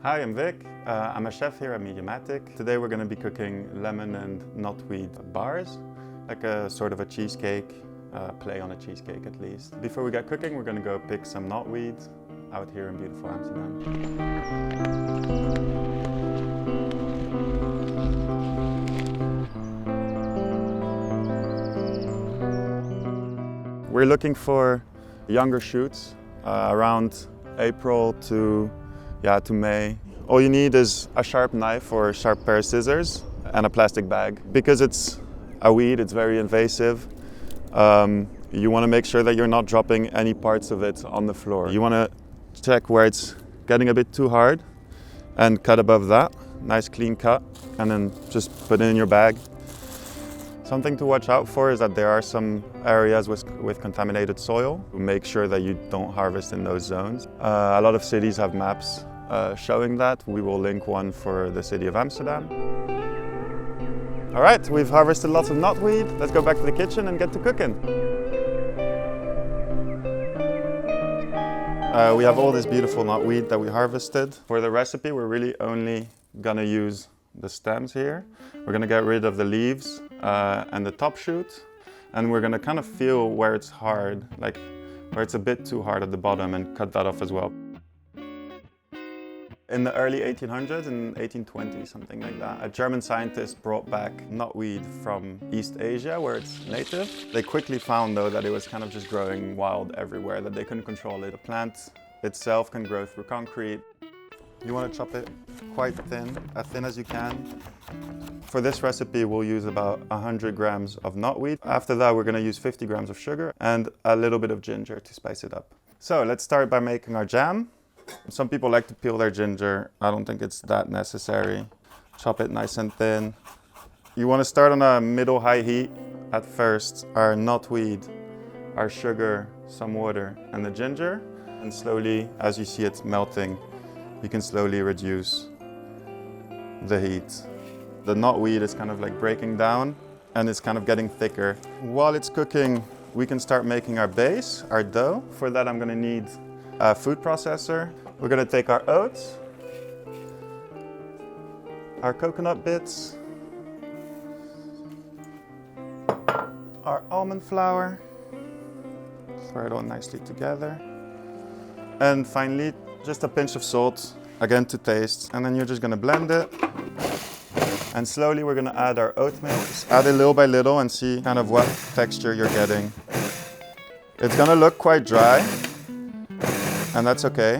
Hi, I'm Vic. I'm a chef here at Mediamatic. Today we're going to be cooking lemon and knotweed bars, like a sort of a cheesecake, play on a cheesecake at least. Before we get cooking, we're going to go pick some knotweed out here in beautiful Amsterdam. We're looking for younger shoots around April to May. All you need is a sharp knife or a sharp pair of scissors and a plastic bag. Because it's a weed, it's very invasive. You want to make sure that you're not dropping any parts of it on the floor. You want to check where it's getting a bit too hard and cut above that. Nice clean cut, and then just put it in your bag. Something to watch out for is that there are some areas with contaminated soil. Make sure that you don't harvest in those zones. A lot of cities have maps showing that. We will link one for the city of Amsterdam. All right, we've harvested lots of knotweed. Let's go back to the kitchen and get to cooking. We have all this beautiful knotweed that we harvested. For the recipe, we're really only gonna use the stems here. We're gonna get rid of the leaves and the top shoot, and we're gonna kind of feel where it's hard, like where it's a bit too hard at the bottom, and cut that off as well. In the early 1800s, in 1820, something like that, a German scientist brought back knotweed from East Asia, where it's native. They quickly found, though, that it was kind of just growing wild everywhere, that they couldn't control it. The plant itself can grow through concrete. You want to chop it quite thin, as thin as you can. For this recipe, we'll use about 100 grams of knotweed. After that, we're going to use 50 grams of sugar and a little bit of ginger to spice it up. So let's start by making our jam. Some people like to peel their ginger. I don't think it's that necessary. Chop it nice and thin. You want to start on a middle-high heat at first. Our knotweed, our sugar, some water, and the ginger. And slowly, as you see it melting, you can slowly reduce the heat. The knotweed is kind of like breaking down and it's kind of getting thicker. While it's cooking, we can start making our base, our dough. For that, I'm gonna need a food processor. We're gonna take our oats, our coconut bits, our almond flour, throw it all nicely together. And finally, just a pinch of salt, again to taste, and then you're just gonna blend it. And slowly we're gonna add our oatmeal. Just add it little by little and see kind of what texture you're getting. It's gonna look quite dry, and that's okay.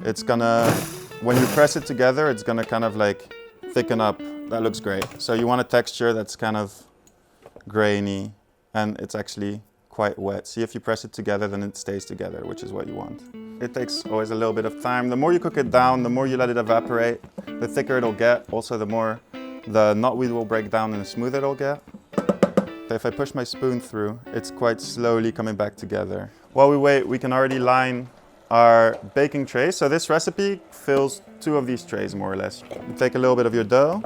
It's gonna, when you press it together, it's gonna kind of like thicken up. That looks great. So you want a texture that's kind of grainy, and it's actually quite wet. See, if you press it together, then it stays together, which is what you want. It takes always a little bit of time. The more you cook it down, the more you let it evaporate, the thicker it'll get. Also, the more the knotweed will break down and the smoother it'll get. If I push my spoon through, it's quite slowly coming back together. While we wait, we can already line our baking trays. So this recipe fills 2 of these trays, more or less. You take a little bit of your dough,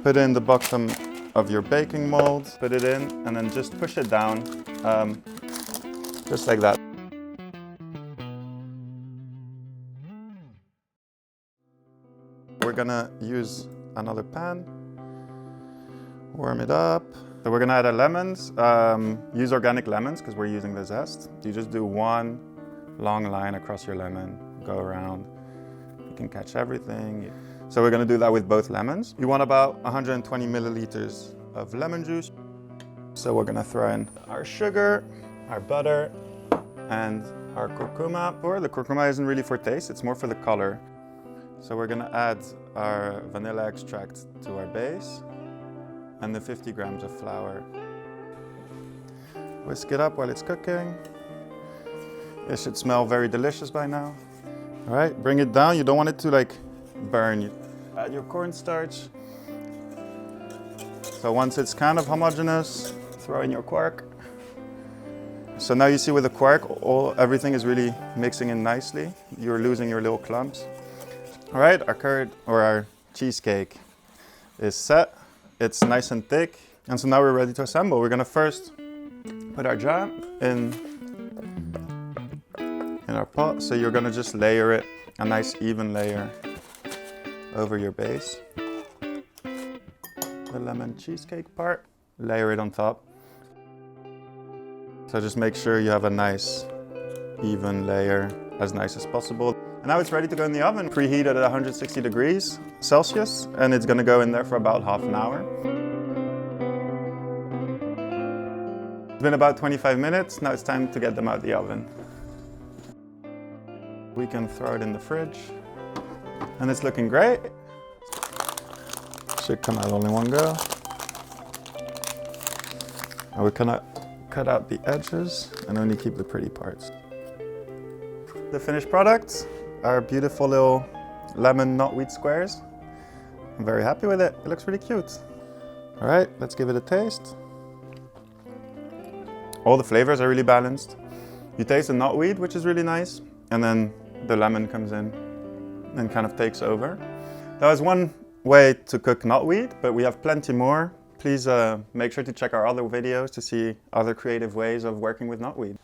put it in the bottom of your baking mold, put it in, and then just push it down, just like that. We're gonna use another pan, warm it up. So we're gonna add our lemons. Use organic lemons because we're using the zest. You just do one long line across your lemon, go around. You can catch everything. So we're gonna do that with both lemons. You want about 120 milliliters of lemon juice. So we're gonna throw in our sugar, our butter, and our curcuma. Or the curcuma isn't really for taste, it's more for the color. So we're gonna add our vanilla extract to our base and the 50 grams of flour. Whisk it up while it's cooking. It should smell very delicious by now. All right, bring it down. You don't want it to like burn. You add your cornstarch. So once it's kind of homogeneous, throw in your quark. So now you see with the quark, everything is really mixing in nicely. You're losing your little clumps. All right, our curd or our cheesecake is set. It's nice and thick. And so now we're ready to assemble. We're gonna first put our jam in in our pot. So you're gonna just layer it, a nice even layer over your base. The lemon cheesecake part, layer it on top. So just make sure you have a nice even layer, as nice as possible. And now it's ready to go in the oven, preheated at 160 degrees Celsius, and it's gonna go in there for about half an hour. It's been about 25 minutes, now it's time to get them out of the oven. We can throw it in the fridge, and it's looking great. Should come out all in one go. And we're gonna cut out the edges and only keep the pretty parts. The finished product, our beautiful little lemon knotweed squares. I'm very happy with it. It looks really cute. All right, let's give it a taste. All the flavors are really balanced. You taste the knotweed, which is really nice, and then the lemon comes in and kind of takes over. That was one way to cook knotweed, but we have plenty more. Please make sure to check our other videos to see other creative ways of working with knotweed.